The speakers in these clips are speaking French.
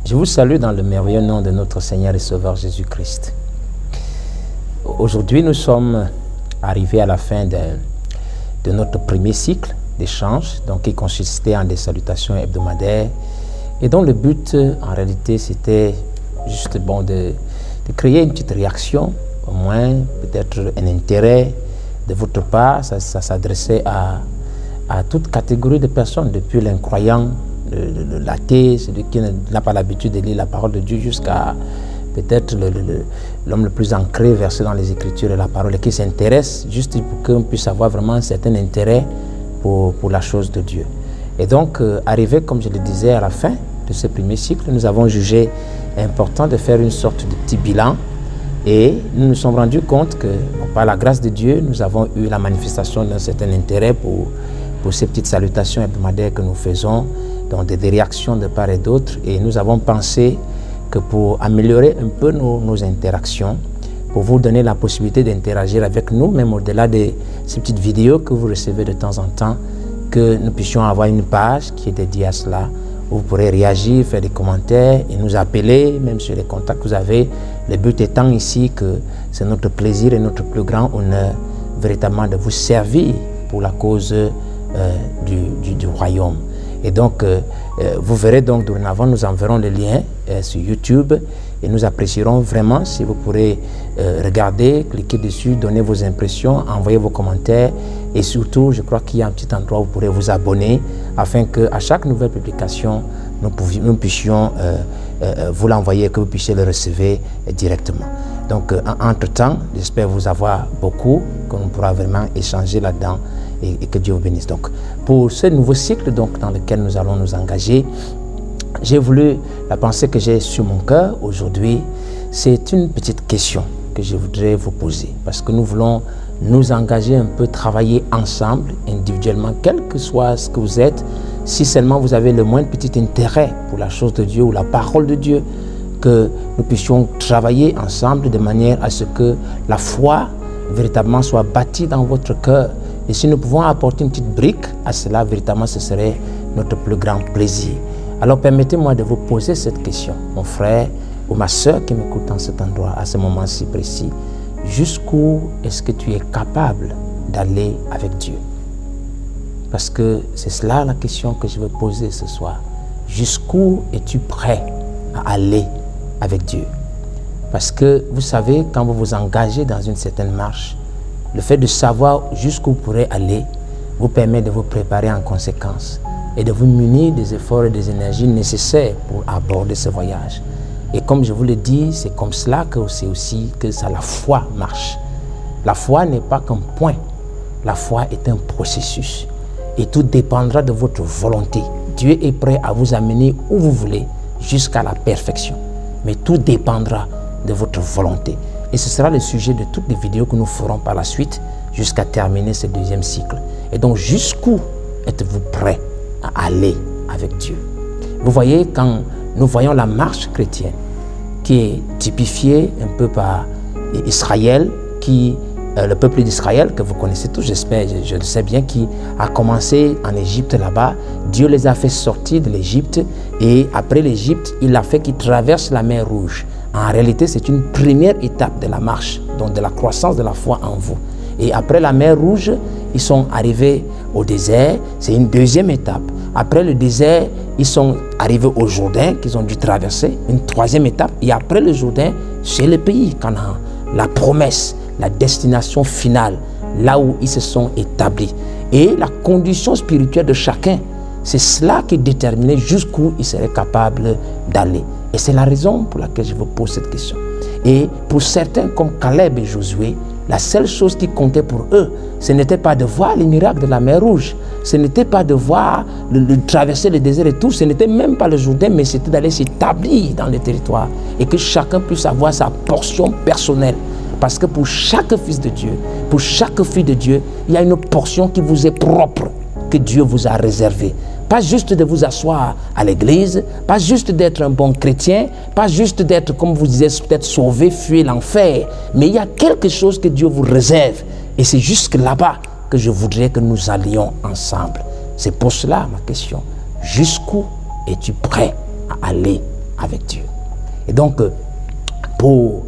Je vous salue dans le merveilleux nom de notre Seigneur et Sauveur Jésus-Christ. Aujourd'hui, nous sommes arrivés à la fin de notre premier cycle d'échange, donc qui consistait en des salutations hebdomadaires et dont le but, en réalité, c'était juste de créer une petite réaction, au moins peut-être un intérêt de votre part. Ça s'adressait à toute catégorie de personnes, depuis l'incroyant, l'athée, celui qui n'a pas l'habitude de lire la parole de Dieu, jusqu'à peut-être l'homme le plus ancré, versé dans les Écritures et la parole, et qui s'intéresse juste pour qu'on puisse avoir vraiment un certain intérêt pour la chose de Dieu. Et donc, arrivé, comme je le disais, à la fin de ce premier cycle, nous avons jugé important de faire une sorte de petit bilan, et nous nous sommes rendus compte que, par la grâce de Dieu, nous avons eu la manifestation d'un certain intérêt pour ces petites salutations hebdomadaires que nous faisons, donc des réactions de part et d'autre, et nous avons pensé que pour améliorer un peu nos interactions, pour vous donner la possibilité d'interagir avec nous, même au-delà de ces petites vidéos que vous recevez de temps en temps, que nous puissions avoir une page qui est dédiée à cela, où vous pourrez réagir, faire des commentaires et nous appeler, même sur les contacts que vous avez. Le but étant ici que c'est notre plaisir et notre plus grand honneur véritablement de vous servir pour la cause du royaume. Et donc, vous verrez donc dorénavant, nous enverrons le lien sur YouTube et nous apprécierons vraiment si vous pourrez regarder, cliquer dessus, donner vos impressions, envoyer vos commentaires et surtout, je crois qu'il y a un petit endroit où vous pourrez vous abonner afin qu'à chaque nouvelle publication, nous puissions vous l'envoyer, que vous puissiez le recevoir directement. Donc, entre-temps, j'espère vous avoir beaucoup, qu'on pourra vraiment échanger là-dedans et que Dieu vous bénisse. Donc, pour ce nouveau cycle donc, dans lequel nous allons nous engager, j'ai voulu, la pensée que j'ai sur mon cœur aujourd'hui, c'est une petite question que je voudrais vous poser, parce que nous voulons nous engager un peu, travailler ensemble, individuellement, quel que soit ce que vous êtes, si seulement vous avez le moindre petit intérêt pour la chose de Dieu ou la parole de Dieu, que nous puissions travailler ensemble de manière à ce que la foi véritablement soit bâtie dans votre cœur. Et si nous pouvons apporter une petite brique à cela, véritablement ce serait notre plus grand plaisir. Alors permettez-moi de vous poser cette question, mon frère ou ma soeur qui m'écoute en cet endroit, à ce moment si précis. Jusqu'où est-ce que tu es capable d'aller avec Dieu? Parce que c'est cela la question que je veux poser ce soir. Jusqu'où es-tu prêt à aller avec Dieu? Parce que vous savez, quand vous vous engagez dans une certaine marche, le fait de savoir jusqu'où vous pourrez aller vous permet de vous préparer en conséquence et de vous munir des efforts et des énergies nécessaires pour aborder ce voyage. Et comme je vous le dis, c'est comme cela que c'est aussi que la foi marche. La foi n'est pas qu'un point, la foi est un processus. Et tout dépendra de votre volonté. Dieu est prêt à vous amener où vous voulez, jusqu'à la perfection. Mais tout dépendra de votre volonté. Et ce sera le sujet de toutes les vidéos que nous ferons par la suite, jusqu'à terminer ce deuxième cycle. Et donc, jusqu'où êtes-vous prêt à aller avec Dieu? Vous voyez, quand nous voyons la marche chrétienne, qui est typifiée un peu par Israël, le peuple d'Israël, que vous connaissez tous, j'espère, je le sais bien, qui a commencé en Égypte là-bas. Dieu les a fait sortir de l'Égypte et après l'Égypte, il a fait qu'ils traversent la mer Rouge. En réalité, c'est une première étape de la marche, donc de la croissance de la foi en vous. Et après la mer Rouge, ils sont arrivés au désert, c'est une deuxième étape. Après le désert, ils sont arrivés au Jourdain qu'ils ont dû traverser, une troisième étape. Et après le Jourdain, c'est le pays Canaan, la promesse, la destination finale, là où ils se sont établis. Et la condition spirituelle de chacun, c'est cela qui déterminait jusqu'où ils seraient capables d'aller. Et c'est la raison pour laquelle je vous pose cette question. Et pour certains comme Caleb et Josué, la seule chose qui comptait pour eux, ce n'était pas de voir les miracles de la mer Rouge, ce n'était pas de voir, traverser le désert et tout, ce n'était même pas le Jourdain, mais c'était d'aller s'établir dans le territoire et que chacun puisse avoir sa portion personnelle. Parce que pour chaque fils de Dieu, pour chaque fille de Dieu, il y a une portion qui vous est propre, que Dieu vous a réservée. Pas juste de vous asseoir à l'église, pas juste d'être un bon chrétien, pas juste d'être, comme vous disiez, peut-être sauvé, fuir l'enfer. Mais il y a quelque chose que Dieu vous réserve. Et c'est jusque là-bas que je voudrais que nous allions ensemble. C'est pour cela ma question. Jusqu'où es-tu prêt à aller avec Dieu. Et donc, pour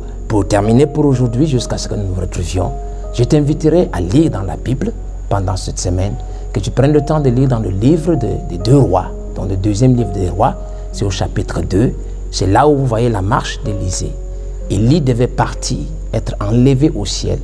terminer pour aujourd'hui, jusqu'à ce que nous nous retrouvions, je t'inviterai à lire dans la Bible pendant cette semaine, que tu prennes le temps de lire dans le livre des 2 rois, dans le 2e livre des rois, c'est au chapitre 2, c'est là où vous voyez la marche d'Élisée. Élie devait partir, être enlevé au ciel,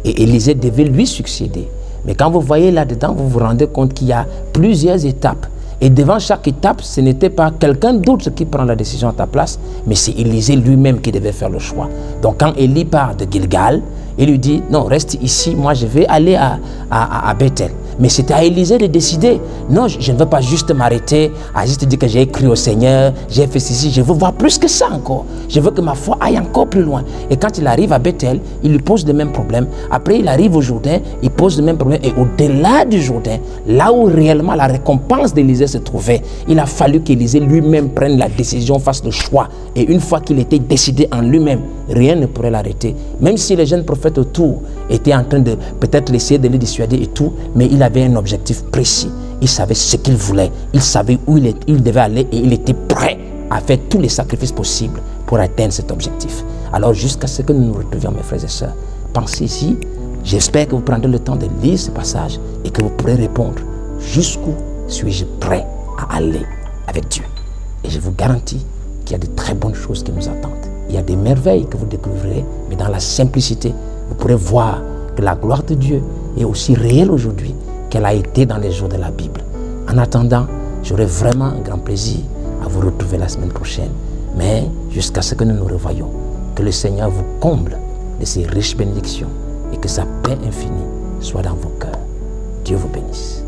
et Élisée devait lui succéder. Mais quand vous voyez là-dedans, vous vous rendez compte qu'il y a plusieurs étapes. Et devant chaque étape, ce n'était pas quelqu'un d'autre qui prend la décision à ta place, mais c'est Élisée lui-même qui devait faire le choix. Donc quand Élie part de Gilgal, il lui dit, non, reste ici, moi je vais aller à Bethel. Mais c'était à Élisée de décider. Non, je ne veux pas juste m'arrêter à juste dire que j'ai écrit au Seigneur, j'ai fait ceci, je veux voir plus que ça encore. Je veux que ma foi aille encore plus loin. Et quand il arrive à Bethel, il lui pose le même problème. Après, il arrive au Jourdain, il pose le même problème. Et au-delà du Jourdain, là où réellement la récompense d'Élisée se trouvait, il a fallu qu'Élisée lui-même prenne la décision, fasse le choix. Et une fois qu'il était décidé en lui-même, rien ne pourrait l'arrêter. Même si les jeunes prophètes autour étaient en train de peut-être essayer de le dissuader et tout, mais il avait un objectif précis. Il savait ce qu'il voulait, il savait où il devait aller et il était prêt à faire tous les sacrifices possibles pour atteindre cet objectif. Alors jusqu'à ce que nous nous retrouvions, mes frères et sœurs, pensez-y. J'espère que vous prendrez le temps de lire ce passage et que vous pourrez répondre jusqu'où suis-je prêt à aller avec Dieu. Et je vous garantis qu'il y a de très bonnes choses qui nous attendent. Il y a des merveilles que vous découvrirez, mais dans la simplicité, vous pourrez voir que la gloire de Dieu est aussi réelle aujourd'hui qu'elle a été dans les jours de la Bible. En attendant, j'aurai vraiment un grand plaisir à vous retrouver la semaine prochaine. Mais jusqu'à ce que nous nous revoyions, que le Seigneur vous comble de ses riches bénédictions et que sa paix infinie soit dans vos cœurs. Dieu vous bénisse.